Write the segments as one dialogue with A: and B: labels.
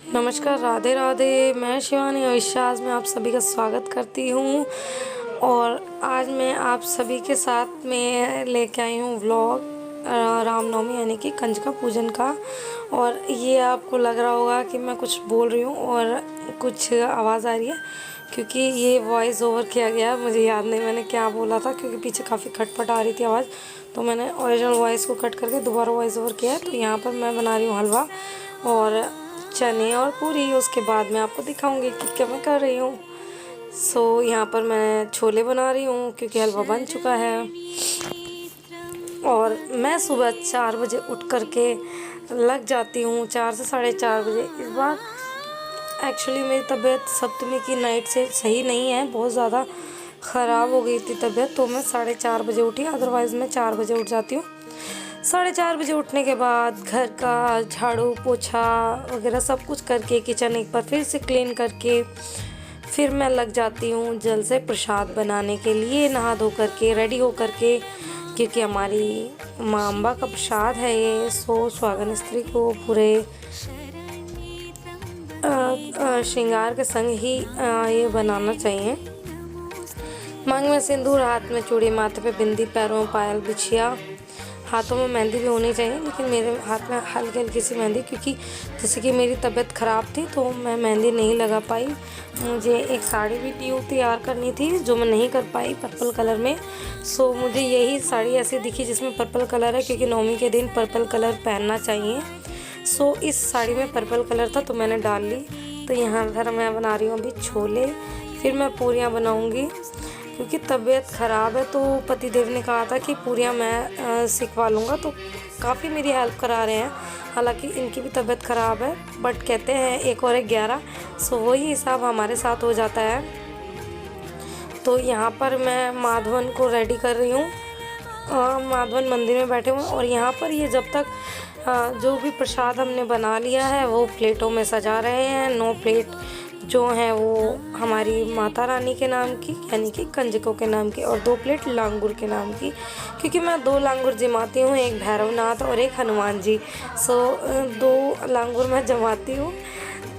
A: नमस्कार, राधे राधे। मैं शिवानी अविश्वास में आप सभी का स्वागत करती हूँ और आज मैं आप सभी के साथ में लेके आई हूँ व्लॉग रामनवमी यानी कि कंजका पूजन का। और ये आपको लग रहा होगा कि मैं कुछ बोल रही हूँ और कुछ आवाज़ आ रही है क्योंकि ये वॉइस ओवर किया गया। मुझे याद नहीं मैंने क्या बोला था क्योंकि पीछे काफ़ी खटपट आ रही थी आवाज़, तो मैंने ओरिजिनल वॉइस को कट करके दोबारा वॉइस ओवर किया है। तो यहाँ पर मैं बना रही हूँ हलवा और चने और पूरी। उसके बाद मैं आपको दिखाऊंगी कि क्या मैं कर रही हूँ। यहाँ पर मैं छोले बना रही हूँ क्योंकि हलवा बन चुका है। और मैं सुबह 4 बजे उठ कर के लग जाती हूँ, 4 से 4:30 बजे। इस बार एक्चुअली मेरी तबीयत सप्तमी की नाइट से सही नहीं है, बहुत ज़्यादा ख़राब हो गई थी तबीयत, तो मैं 4:30 बजे उठी। अदरवाइज़ मैं 4 बजे उठ जाती हूँ। 4:30 बजे उठने के बाद घर का झाड़ू पोछा वगैरह सब कुछ करके किचन एक बार फिर से क्लीन करके फिर मैं लग जाती हूँ जल से प्रसाद बनाने के लिए, नहा धो करके रेडी हो करके, क्योंकि हमारी माँ अम्बा का प्रसाद है ये। सुहागन स्त्री को पूरे श्रृंगार के संग ही ये बनाना चाहिए। मांग में सिंदूर, हाथ में चूड़ी, माथे पे बिंदी, पैरों में पायल, बिछिया, हाथों में मेहंदी भी होनी चाहिए। लेकिन मेरे हाथ में हल्की हल्की सी मेहंदी, क्योंकि जैसे कि मेरी तबीयत ख़राब थी तो मैं मेहंदी नहीं लगा पाई। मुझे एक साड़ी भी न्यू तैयार करनी थी जो मैं नहीं कर पाई पर्पल कलर में। मुझे यही साड़ी ऐसी दिखी जिसमें पर्पल कलर है, क्योंकि नवमी के दिन पर्पल कलर पहनना चाहिए। इस साड़ी में पर्पल कलर था तो मैंने डाल ली। तो यहाँ पर मैं बना रही हूँ अभी छोले, फिर मैं पूरियाँ बनाऊँगी क्योंकि तबीयत ख़राब है। तो पतिदेव ने कहा था कि पूरियाँ मैं सिखवा लूँगा, तो काफ़ी मेरी हेल्प करा रहे हैं। हालांकि इनकी भी तबीयत ख़राब है, बट कहते हैं 1 और 1 11, वही हिसाब हमारे साथ हो जाता है। तो यहाँ पर मैं माधवन को रेडी कर रही हूँ। माधवन मंदिर में बैठे हुए हैं और यहाँ पर ये जब तक जो भी प्रसाद हमने बना लिया है वो प्लेटों में सजा रहे हैं। 9 प्लेट जो हैं वो हमारी माता रानी के नाम की यानी कि कंजकों के नाम की, और 2 प्लेट लांगुर के नाम की, क्योंकि मैं 2 लांगुर जमाती हूँ, एक भैरवनाथ और एक हनुमान जी। 2 लांगुर मैं जमाती हूँ।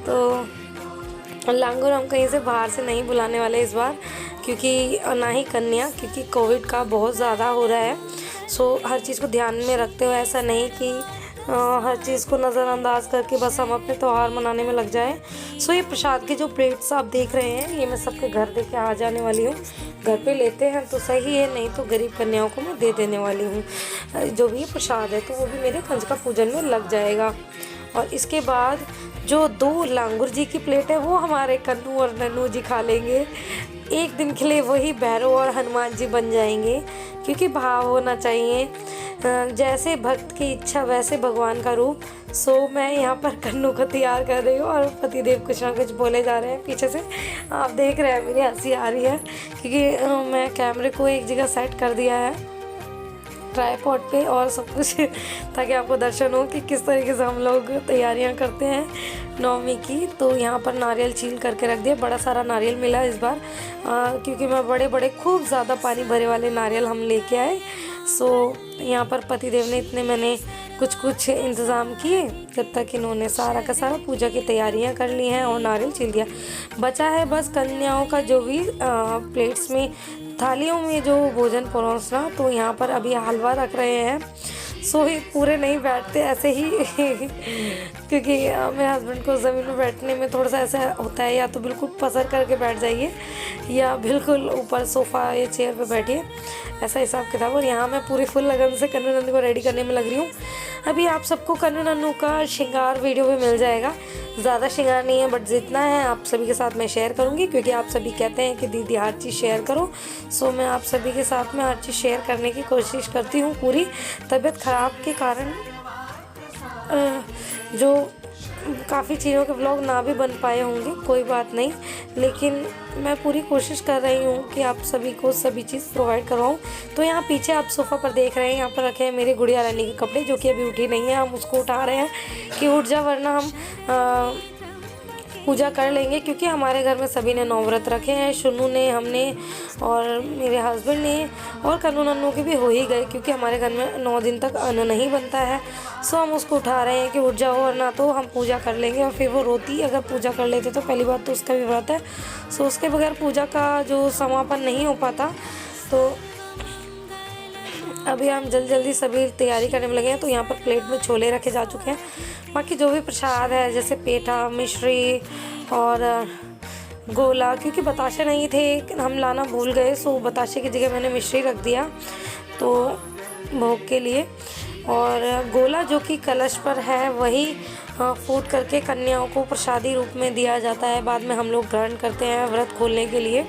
A: तो लांगुर हम कहीं से बाहर से नहीं बुलाने वाले इस बार, क्योंकि ना ही कन्या, क्योंकि कोविड का बहुत ज़्यादा हो रहा है। हर चीज़ को ध्यान में रखते हुए, ऐसा नहीं कि हर चीज़ को नज़रअंदाज करके बस हम अपने त्यौहार मनाने में लग जाएं। ये प्रसाद के जो प्लेट्स आप देख रहे हैं ये मैं सबके घर दे के आ जाने वाली हूँ। घर पे लेते हैं तो सही है, नहीं तो गरीब कन्याओं को मैं दे देने वाली हूँ। जो भी प्रसाद है तो वो भी मेरे कंजका पूजन में लग जाएगा। और इसके बाद जो 2 लांगुर जी की प्लेट है वो हमारे कन्नू और नन्नू जी खा लेंगे। एक दिन के लिए वही भैरव और हनुमान जी बन जाएंगे, क्योंकि भाव होना चाहिए, जैसे भक्त की इच्छा वैसे भगवान का रूप। मैं यहाँ पर कन्नू को तैयार कर रही हूँ और पतिदेव कुछ ना कुछ बोले जा रहे हैं पीछे से, आप देख रहे हैं। मेरी हंसी आ रही है क्योंकि मैं कैमरे को एक जगह सेट कर दिया है ट्राइपॉड पे और सब कुछ, ताकि आपको दर्शन हो कि किस तरीके से हम लोग तैयारियां करते हैं नवमी की। तो यहाँ पर नारियल छील करके रख दिया, बड़ा सारा नारियल मिला इस बार, क्योंकि मैं बड़े बड़े खूब ज़्यादा पानी भरे वाले नारियल हम लेके आए। यहाँ पर पतिदेव ने इतने मैंने कुछ इंतज़ाम किए, जब तक इन्होंने सारा का सारा पूजा की तैयारियां कर ली हैं और नारियल छील दिया। बचा है बस कन्याओं का जो भी प्लेट्स में, थालियों में जो भोजन परोसना। तो यहाँ पर अभी हलवा रख रहे हैं। ये पूरे नहीं बैठते ऐसे ही क्योंकि मेरे हस्बैंड को ज़मीन में बैठने में थोड़ा सा ऐसा होता है, या तो बिल्कुल पसर करके बैठ जाइए या बिल्कुल ऊपर सोफ़ा या चेयर पे बैठिए, ऐसा हिसाब किताब। और यहाँ मैं पूरी फुल लगन से कन्नू नन्नू को रेडी करने में लग रही हूँ। अभी आप सबको कन्नू नन्नू का श्रृंगार वीडियो भी मिल जाएगा। ज़्यादा श्रृंगार नहीं है, बट जितना है आप सभी के साथ मैं शेयर करूँगी, क्योंकि आप सभी कहते हैं कि दीदी हर चीज़ शेयर करो। मैं आप सभी के साथ में हर चीज़ शेयर करने की कोशिश करती हूँ। पूरी तबीयत ख़राब के कारण जो काफ़ी चीज़ों के व्लॉग ना भी बन पाए होंगे, कोई बात नहीं, लेकिन मैं पूरी कोशिश कर रही हूँ कि आप सभी को सभी चीज़ प्रोवाइड करवाऊँ। तो यहाँ पीछे आप सोफ़ा पर देख रहे हैं, यहाँ पर रखे हैं मेरी गुड़िया रानी के कपड़े, जो कि अभी उठी नहीं है। हम उसको उठा रहे हैं कि उठ जा, वरना हम पूजा कर लेंगे, क्योंकि हमारे घर में सभी ने 9 व्रत रखे हैं। शुनू ने, हमने और मेरे हस्बैंड ने, और कन्नू नन्नू के भी हो ही गए, क्योंकि हमारे घर में 9 दिन तक अन्न नहीं बनता है। सो हम उसको उठा रहे हैं कि उठ जाओ, और ना तो हम पूजा कर लेंगे। और फिर वो रोती अगर पूजा कर लेते तो पहली बात तो उसका भी व्रत है, सो उसके बगैर पूजा का जो समापन नहीं हो पाता। तो अभी हम जल्दी सभी तैयारी करने में लगे हैं। तो यहाँ पर प्लेट में छोले रखे जा चुके हैं। बाकी जो भी प्रसाद है, जैसे पेठा, मिश्री और गोला, क्योंकि बताशे नहीं थे, हम लाना भूल गए, सो बताशे की जगह मैंने मिश्री रख दिया तो भोग के लिए। और गोला जो कि कलश पर है वही फूट करके कन्याओं को प्रसादी रूप में दिया जाता है। बाद में हम लोग ग्रहण करते हैं व्रत खोलने के लिए।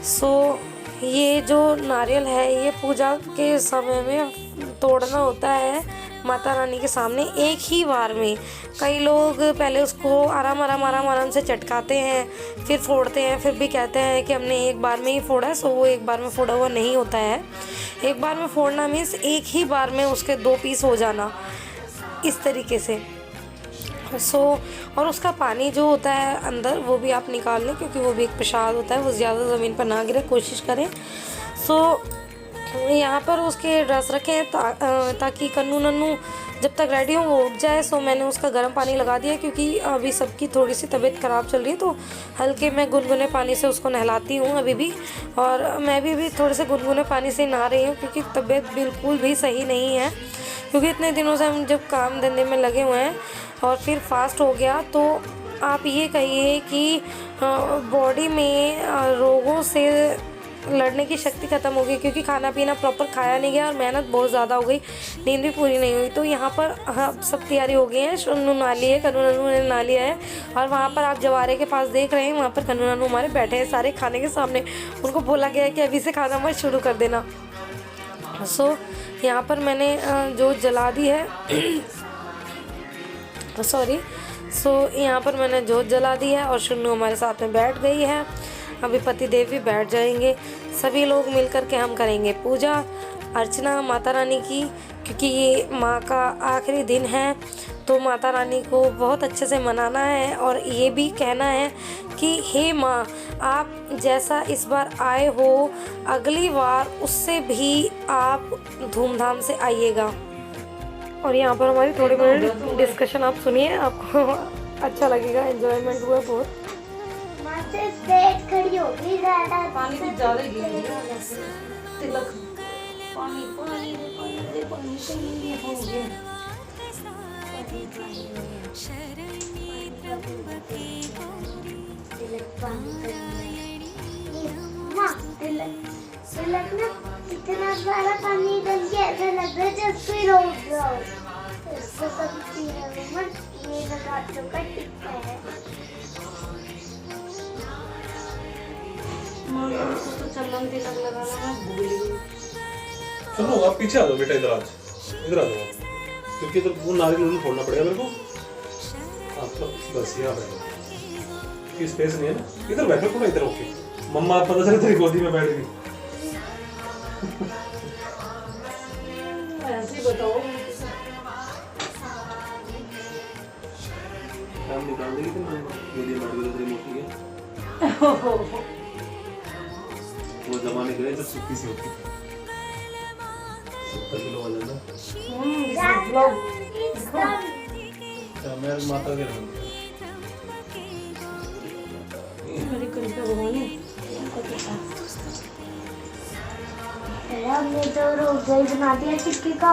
A: सो ये जो नारियल है ये पूजा के समय में तोड़ना होता है माता रानी के सामने एक ही बार में। कई लोग पहले उसको आराम से चटकाते हैं, फिर फोड़ते हैं, फिर भी कहते हैं कि हमने एक बार में ही फोड़ा है। सो वो एक बार में फोड़ा हुआ नहीं होता है। एक बार में फोड़ना मीन्स एक ही बार में उसके 2 पीस हो जाना, इस तरीके से। और उसका पानी जो होता है अंदर वो भी आप निकाल लें, क्योंकि वो भी एक प्रसाद होता है, वो ज़्यादा ज़मीन पर ना गिरे, कोशिश करें। यहाँ पर उसके ड्रेस रखे हैं ताकि कन्नू नन्नू जब तक रेडी हो वो उठ जाए। सो मैंने उसका गर्म पानी लगा दिया, क्योंकि अभी सबकी थोड़ी सी तबीयत ख़राब चल रही है, तो हल्के मैं गुनगुने पानी से उसको नहलाती हूँ अभी भी। और मैं भी थोड़े से गुनगुने पानी से नहा रही हूँ, क्योंकि तबीयत बिल्कुल भी सही नहीं है। क्योंकि इतने दिनों से हम जब काम धंधे में लगे हुए हैं और फिर फास्ट हो गया, तो आप ये कहिए कि बॉडी में रोगों से लड़ने की शक्ति ख़त्म हो गई, क्योंकि खाना पीना प्रॉपर खाया नहीं गया और मेहनत बहुत ज़्यादा हो गई, नींद भी पूरी नहीं हुई। तो यहाँ पर सब तैयारी हो गई है। शुनू नहा ली है, कन्नू नन्नू ने नहा लिया है, और वहाँ पर आप जवारे के पास देख रहे हैं, वहाँ पर कन्नू नन्नू हमारे बैठे हैं सारे खाने के सामने। उनको बोला गया है कि अभी से खाना मत शुरू कर देना। सो यहाँ पर मैंने जोत जला दी है यहाँ पर मैंने जोत जला दी है, और शुन्नू हमारे साथ में बैठ गई है। अभी पति देव भी बैठ जाएंगे। सभी लोग मिलकर के हम करेंगे पूजा अर्चना माता रानी की, क्योंकि ये माँ का आखिरी दिन है, तो माता रानी को बहुत अच्छे से मनाना है। और ये भी कहना है कि हे माँ, आप जैसा इस बार आए हो अगली बार उससे भी आप धूमधाम से आइएगा। और यहाँ पर हमारी थोड़ी मिनट डिस्कशन आप सुनिए, आपको अच्छा लगेगा, एंजॉयमेंट हुआ बहुत।
B: खड़ी होगी पानी की ज़्यादा गिर रही है, तिलक पानी पानी पानी पानी से नहीं हो गया। तिलक ना इतना सारा पानी डल के ऐसा लग रहा है जैसे कोई रोक रहा हो। इसको सब चीज़ें मत ये लगा तो का टिक्का है। तो चंदन तिलक लगाना है, भूल गई।
C: चलो आप पीछे आ जाओ बेटा, इधर आ जाओ, क्योंकि इधर वो नारियल फोड़ना पड़ेगा मेरे को। आप बस यहाँ बैठो, की स्पेस नहीं है ना, इधर बैठो थोड़ा, इधर ओके। मम्मा पता चले तेरी गोदी में बैठ गई।
B: ऐसे बताओ
C: काम निकाल देगी तुम, गोदी में बैठ गई तेरी मोटी है। वो जमाने गए जब सूखी सी होती, 70 किलो वजन है। मैं माता के
B: हमने तो रोज़ बना दिया टिक्की का।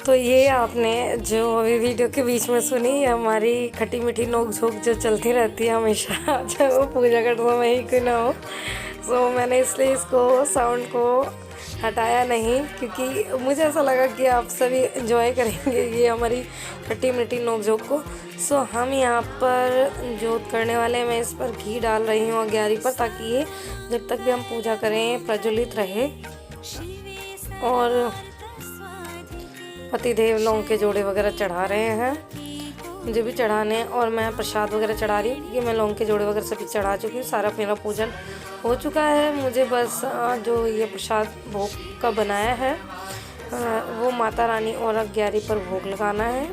A: तो ये आपने जो अभी वीडियो के बीच में सुनी, ये हमारी खट्टी मीठी नोक झोंक जो चलती रहती है हमेशा, चाहे वो पूजा करते समय ही क्यों ना हो। सो मैंने इसलिए इसको साउंड को हटाया नहीं, क्योंकि मुझे ऐसा लगा कि आप सभी एंजॉय करेंगे ये हमारी खट्टी मीठी नोक झोंक को। सो हम यहाँ पर जोत करने वाले हैं, मैं इस पर घी डाल रही हूँ अग्यारी पर, ताकि ये जब तक भी हम पूजा करें प्रज्वलित रहे। और पतिदेव लौंग के जोड़े वगैरह चढ़ा रहे हैं। मुझे भी चढ़ाने, और मैं प्रसाद वगैरह चढ़ा रही हूँ क्योंकि मैं लौंग के जोड़े वगैरह सभी चढ़ा चुकी हूँ। सारा मेरा पूजन हो चुका है। मुझे बस जो ये प्रसाद भोग का बनाया है वो माता रानी और अग्यारी पर भोग लगाना है।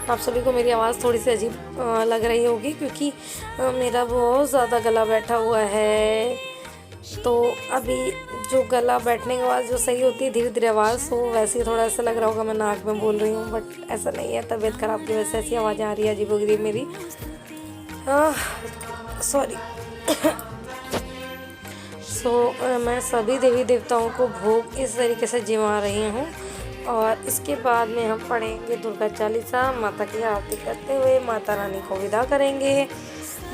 A: आप सभी को मेरी आवाज़ थोड़ी सी अजीब लग रही होगी क्योंकि मेरा बहुत ज़्यादा गला बैठा हुआ है। तो अभी जो गला बैठने के बाद जो सही होती है धीरे धीरे आवाज़, तो वैसे ही थोड़ा ऐसा लग रहा होगा मैं नाक में बोल रही हूँ, बट ऐसा नहीं है। तबीयत ख़राब की वजह से ऐसी आवाज़ें आ रही है अजीब वगैरह मेरी, सॉरी। मैं सभी देवी देवताओं को भोग इस तरीके से जिमा रही हूँ। और इसके बाद में हम पढ़ेंगे दुर्गा चालीसा, माता की आरती करते हुए माता रानी को विदा करेंगे।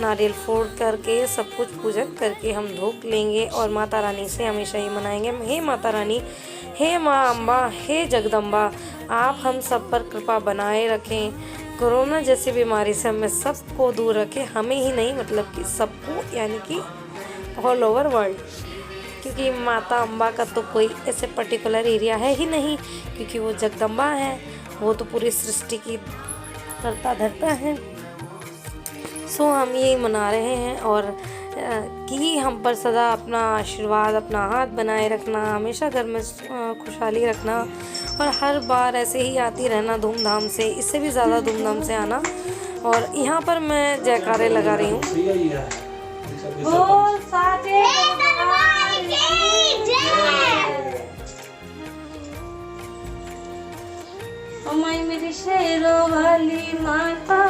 A: नारियल फोड़ करके सब कुछ पूजन करके हम धूप लेंगे और माता रानी से हमेशा ही मनाएंगे, हे माता रानी, हे माँ अम्बा, हे जगदम्बा, आप हम सब पर कृपा बनाए रखें। कोरोना जैसी बीमारी से हमें सबको दूर रखें, हमें ही नहीं मतलब कि सबको, यानी कि ऑल ओवर वर्ल्ड। क्योंकि माता अम्बा का तो कोई ऐसे पर्टिकुलर एरिया है ही नहीं, क्योंकि वो जगदम्बा है, वो तो पूरी सृष्टि की करता धरता है। सो हम यही मना रहे हैं और कि हम पर सदा अपना आशीर्वाद, अपना हाथ बनाए रखना, हमेशा घर में खुशहाली रखना और हर बार ऐसे ही आती रहना धूमधाम से, इससे भी ज़्यादा धूमधाम से आना। और यहाँ पर मैं जयकारे लगा रही हूँ। मेरी शेरों वाली माता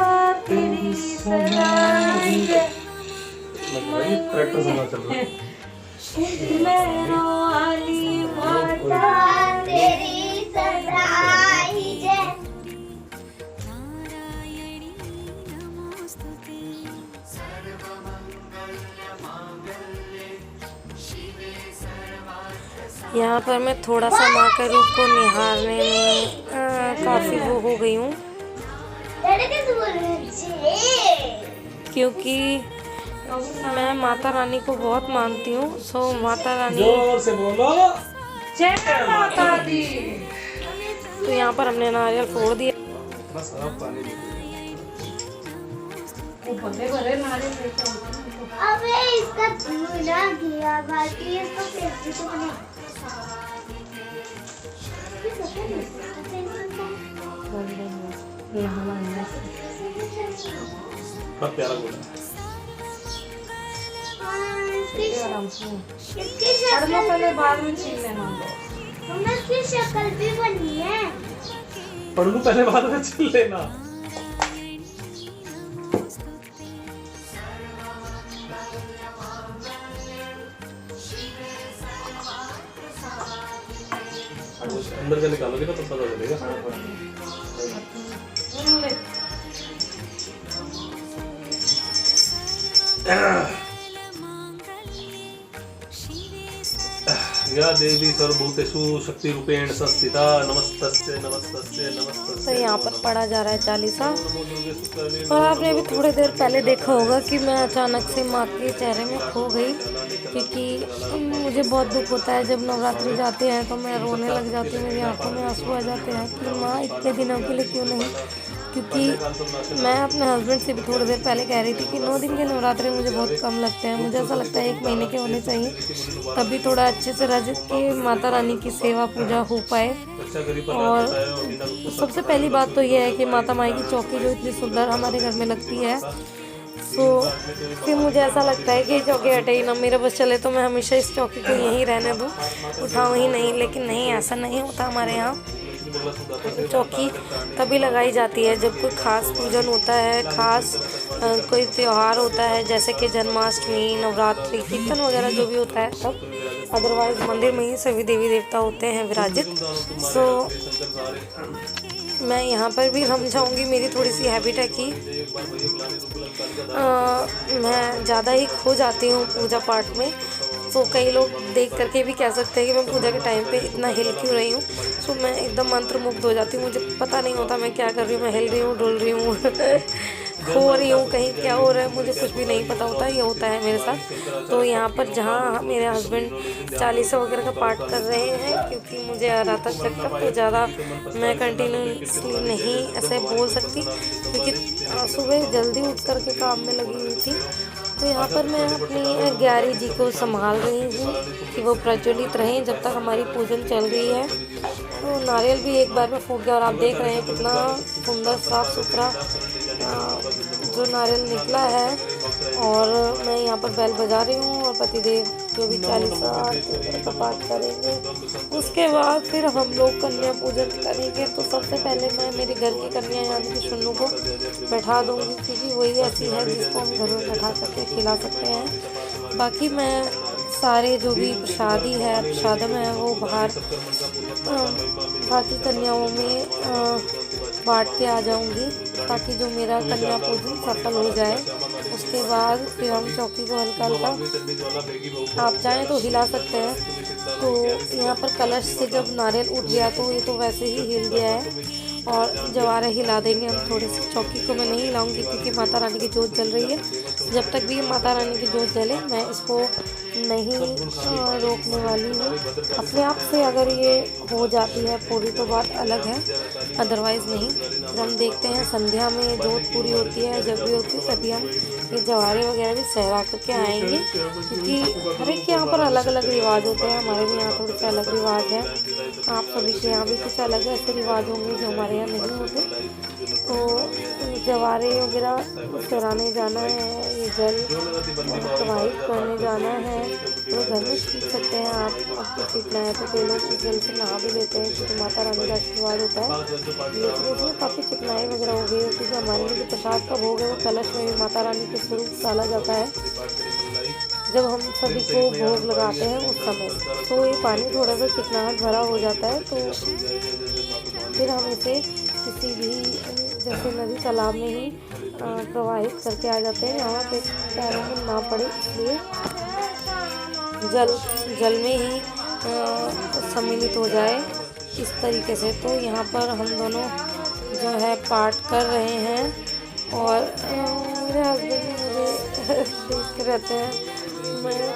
A: तेरी सदाई जय, मेरों वाली माता
B: तेरी सदाई जय।
A: यहाँ पर मैं थोड़ा सा माँ के रूप को निहारने में काफ़ी वो हो गई हूँ, क्योंकि मैं माता रानी को बहुत मानती हूँ। सो माता रानी,
C: जोर से बोलो,
A: जय माता दी। तो यहाँ पर हमने नारियल फोड़ दिया।
C: बस अब पानी
B: अबे इसका धुला गया, बाकी इसको पेस्ट्री तो बने।
C: बहुत प्यारा बोला।
B: इसकी शक्ल
A: पहले बाद में छीन लेना।
B: इसकी शक्ल भी बनी है।
C: पढ़ लूं पहले बाद में छीन लेना। अंदर से निकालोगे तो पता चलेगा। या देवी सर्वभूतेषु शक्ति रूपेण संस्थिता नमस्तस्यै नमस्तस्यै नमस्तस्यै।
A: तो यहाँ पर पढ़ा जा रहा है चालीसा। और आपने अभी थोड़ी देर पहले देखा होगा कि मैं अचानक से माँ के चेहरे में खो गई, क्योंकि मुझे बहुत दुख होता है जब नवरात्रि जाते हैं तो मैं रोने लग जाती हूँ, मेरी आंखों में आंसू आ जाते हैं कि माँ इतने दिनों के लिए क्यों नहीं। क्योंकि मैं अपने हस्बैंड से भी थोड़ी देर पहले कह रही थी कि 9 दिन के नवरात्रि मुझे बहुत कम लगते हैं, मुझे ऐसा लगता है 1 महीने के होने चाहिए, तभी थोड़ा अच्छे से रह के माता रानी की सेवा पूजा हो पाए। और सबसे पहली बात तो यह है कि माता माई की चौकी जो इतनी सुंदर हमारे घर में लगती है, तो फिर मुझे ऐसा लगता है कि चौकी हटे ही ना, मेरा बस चले तो मैं हमेशा इस चौकी को यहीं रहने दूँ, उठाऊँ ही नहीं। लेकिन नहीं, ऐसा नहीं होता हमारे यहाँ। चौकी तभी लगाई जाती है जब कोई खास पूजन होता है, खास कोई त्यौहार होता है, जैसे कि जन्माष्टमी, नवरात्रि, कीर्तन वगैरह जो भी होता है तब। अदरवाइज मंदिर में ही सभी देवी देवता होते हैं विराजित। सो मैं यहाँ पर भी समझाऊंगी, मेरी थोड़ी सी हैबिट है कि मैं ज़्यादा ही खो जाती हूँ पूजा पाठ में। तो कई लोग देख करके भी कह सकते हैं कि मैं पूजा के टाइम पे इतना हिल क्यों रही हूँ। सो मैं एकदम मंत्रमुग्ध हो जाती हूँ, मुझे पता नहीं होता मैं क्या कर रही हूँ, मैं हिल रही हूँ, डुल रही हूँ खो रही हूँ, कहीं क्या हो रहा है मुझे कुछ भी नहीं पता होता, ये होता है मेरे साथ। तो यहाँ पर जहाँ मेरे हस्बैंड चालीसा वगैरह का पाठ कर रहे हैं, क्योंकि मुझे आ रहा था चक्कर, तो ज़्यादा मैं कंटिन्यूसली नहीं ऐसे बोल सकती, क्योंकि सुबह जल्दी उठ कर के काम में लगी हुई थी। तो यहाँ पर मैं अपनी ग्यारह जी को संभाल रही हूँ कि वो प्रज्वलित रहें जब तक हमारी पूजन चल रही है। तो नारियल भी एक बार में फूट गया और आप देख रहे हैं कितना सुंदर साफ़ सुथरा जो नारियल निकला है। और मैं यहाँ पर बैल बजा रही हूँ और पतिदेव जो भी चालीसा का पाठ करेंगे, उसके बाद फिर हम लोग कन्या पूजन करेंगे। तो सबसे पहले मैं मेरे घर की कन्या यानी कि शुन्नू को बैठा दूँगी, क्योंकि वही ऐसी है जिसको हम घर में बैठा करके खिला सकते हैं। बाकी मैं सारे जो भी प्रसादी है, प्रसादम है, वो बाहर बाकी कन्याओं में बांट के आ जाऊंगी, ताकि जो मेरा कन्या पूजन सफल हो जाए। उसके बाद फिर हम चौकी को हल्का हल्का, आप चाहें तो हिला सकते हैं। तो यहाँ पर कलश से जब नारियल उठ गया तो ये तो वैसे ही हिल गया है, और जवारे हिला देंगे हम थोड़े से। चौकी को मैं नहीं हिलाऊंगी क्योंकि माता रानी की जोत जल रही है। जब तक भी माता रानी की जोत जले मैं इसको नहीं रोकने वाली हूँ। अपने आप से अगर ये हो जाती है पूरी तो बात अलग है, अदरवाइज़ नहीं। फिर हम देखते हैं संध्या में जोत पूरी होती है, जब भी होती है तभी हम ये जवारे वगैरह भी सहरा करके आएंगे, क्योंकि हर एक के यहाँ पर अलग अलग रिवाज होते हैं। हमारे भी यहाँ थोड़े से अलग रिवाज हैं, आप सभी के यहाँ भी कुछ अलग ऐसे रिवाज होंगे जो हमारे यहाँ नहीं होते। तो जवारे वगैरह सहराने जाना है, ये जल प्रवाहित करने जाना है, तो घर में सीख सकते हैं आप। आपको सीखना है तो कई लोग इस जल से नहा भी लेते हैं, क्योंकि माता रानी का आशीर्वाद होता है। लेकिन इसमें काफ़ी चिकनाई वगैरह हो गई, क्योंकि हमारे लिए जो प्रसाद का भोग है वो कलश में भी माता रानी के स्वरूप डाला जाता है जब हम सभी को भोग लगाते हैं उस समय। तो ये पानी थोड़ा सा चिकनाहट भरा हो जाता है, तो फिर हम इसे किसी भी जैसे नदी तालाब में ही प्रवाहित करके आ जाते हैं, यहाँ पे पैरों में ना पड़े, इसलिए जल में ही सम्मिलित हो जाए इस तरीके से। तो यहाँ पर हम दोनों जो है पाठ कर रहे हैं, और मेरे हस्बैंड मुझे देखते रहते हैं। मैं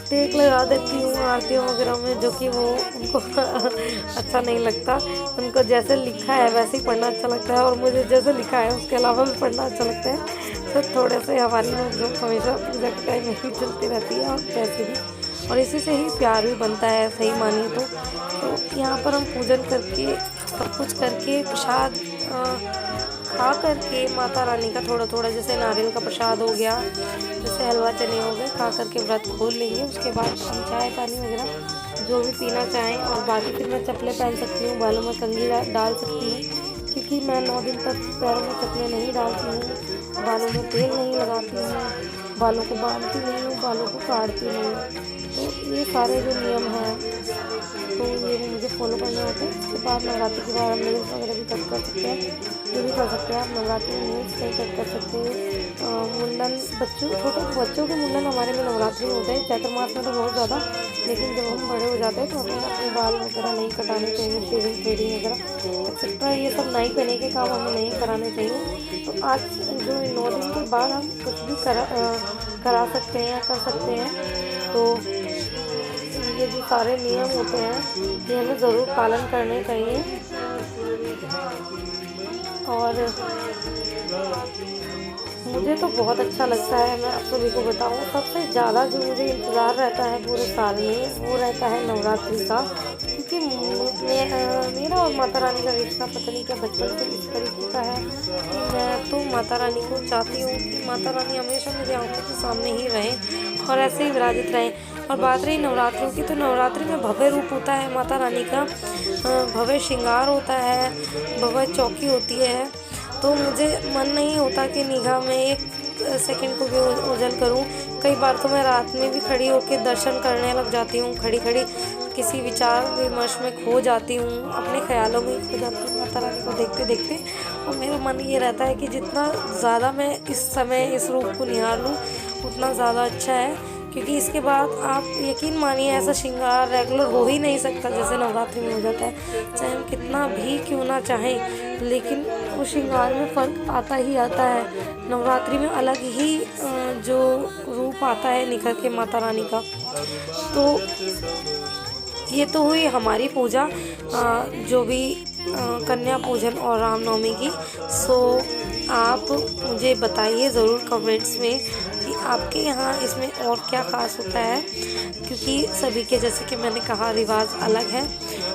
A: टेक लगा देती हूँ आरतियों वगैरह में, जो कि वो उनको अच्छा नहीं लगता। उनको जैसे लिखा है वैसे ही पढ़ना अच्छा लगता है, और मुझे जैसे लिखा है उसके अलावा भी पढ़ना अच्छा लगता है। तो थोड़े से हमारी जो हमेशा पूजा के टाइम में ही चलती रहती है, और वैसे भी, और इसी से ही प्यार भी बनता है सही मानिए तो यहाँ पर हम पूजन करके सब कुछ करके प्रसाद खा करके माता रानी का थोड़ा थोड़ा, जैसे नारियल का प्रसाद हो गया, जैसे हलवा चने हो गए, खा करके व्रत खोल लेंगे। उसके बाद हम चाय पानी वगैरह जो भी पीना चाहें, और बाकी फिर मैं चप्पलें पहन सकती हूँ, बालों में कंघी डाल सकती हूँ, क्योंकि मैं 9 दिन तक पैरों में चप्पलें नहीं डालती हूँ, बालों में तेल नहीं लगाती हूँ, बालों को बांधती नहीं हूँ, बालों को काटती नहीं हूँ। तो ये सारे जो नियम हैं तो ये भी मुझे फॉलो करने होते हैं। उसके बाद नवरात्रि के बाद हम नेल्स वगैरह भी कट कर सकते हैं, ये भी कर सकते हैं आप नवरात्रि में नेल्स कट कर सकते हैं। मुंडन छोटे बच्चों के मुंडन हमारे में नवरात्रि में होते हैं, चैत्र मास में तो बहुत ज़्यादा, लेकिन जब हम बड़े हो जाते हैं तो हमें अपने बाल वगैरह नहीं कटाने चाहिए, शेविंग थ्रेडिंग वगैरह एक्सेट्रा ये सब नाई करने के काम हमें नहीं कराने चाहिए। तो आज जो 9 दिन के बाद हम कुछ भी करा सकते हैं या कर सकते हैं। तो ये जो सारे नियम होते हैं ये हमें ज़रूर पालन करने चाहिए। और मुझे तो बहुत अच्छा लगता है, मैं आप सभी को बताऊँ, सबसे ज़्यादा जो मुझे इंतज़ार रहता है पूरे साल में वो रहता है नवरात्रि का, क्योंकि मेरा और माता रानी का रिश्ता पता नहीं क्या बचपन से इस तरीके का है। मैं तो माता रानी को चाहती हूँ कि माता रानी हमेशा मेरी आंखों के सामने ही रहें और ऐसे ही विराजित रहें। और बात रही नवरात्रों की, तो नवरात्रि में भव्य रूप होता है माता रानी का, भव्य श्रृंगार होता है, भव्य चौकी होती है। तो मुझे मन नहीं होता कि निगाह में एक सेकंड को भी ओझल करूं। कई बार तो मैं रात में भी खड़ी होकर दर्शन करने लग जाती हूं, खड़ी खड़ी किसी विचार विमर्श में खो जाती हूं, अपने ख्यालों में खो जाती हूं माता रानी को देखते देखते। और मेरा मन ये रहता है कि जितना ज़्यादा मैं इस समय इस रूप को निहार लूँ उतना ज़्यादा अच्छा है, क्योंकि इसके बाद आप यकीन मानिए ऐसा श्रृंगार रेगुलर हो ही नहीं सकता जैसे नवरात्रि में हो जाता है। चाहे हम कितना भी क्यों ना चाहें, लेकिन उस श्रृंगार में फ़र्क आता ही आता है। नवरात्रि में अलग ही जो रूप आता है निखर के माता रानी का। तो ये तो हुई हमारी पूजा, जो भी कन्या पूजन और रामनवमी की। सो आप मुझे बताइए ज़रूर कमेंट्स में कि आपके यहाँ इसमें और क्या ख़ास होता है, क्योंकि सभी के जैसे कि मैंने कहा रिवाज अलग है।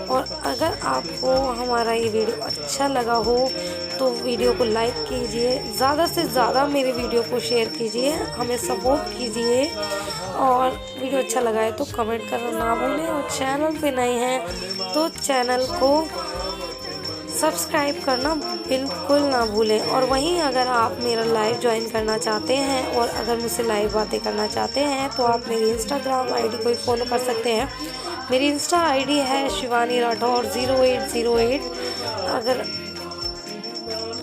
A: और अगर आपको हमारा ये वीडियो अच्छा लगा हो तो वीडियो को लाइक कीजिए, ज़्यादा से ज़्यादा मेरे वीडियो को शेयर कीजिए, हमें सपोर्ट कीजिए। और वीडियो अच्छा लगा है तो कमेंट करना ना भूलें, और चैनल पे नए हैं तो चैनल को सब्सक्राइब करना बिल्कुल ना भूलें। और वहीं अगर आप मेरा लाइव ज्वाइन करना चाहते हैं और अगर मुझसे लाइव बातें करना चाहते हैं तो आप मेरी इंस्टाग्राम आईडी को फॉलो कर सकते हैं। मेरी इंस्टा आईडी है शिवानी राठौर 0808। अगर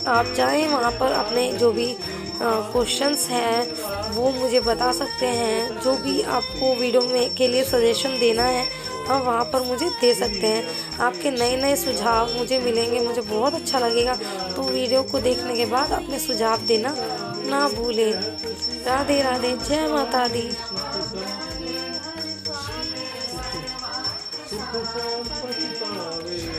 A: आप चाहें वहाँ पर अपने जो भी क्वेश्चंस हैं वो मुझे बता सकते हैं। जो भी आपको वीडियो में के लिए सजेशन देना है आप वहाँ पर मुझे दे सकते हैं। आपके नए नए सुझाव मुझे मिलेंगे, मुझे बहुत अच्छा लगेगा। तो वीडियो को देखने के बाद अपने सुझाव देना ना भूलें। राधे राधे, जय माता दी।
C: सुख शांति पावे।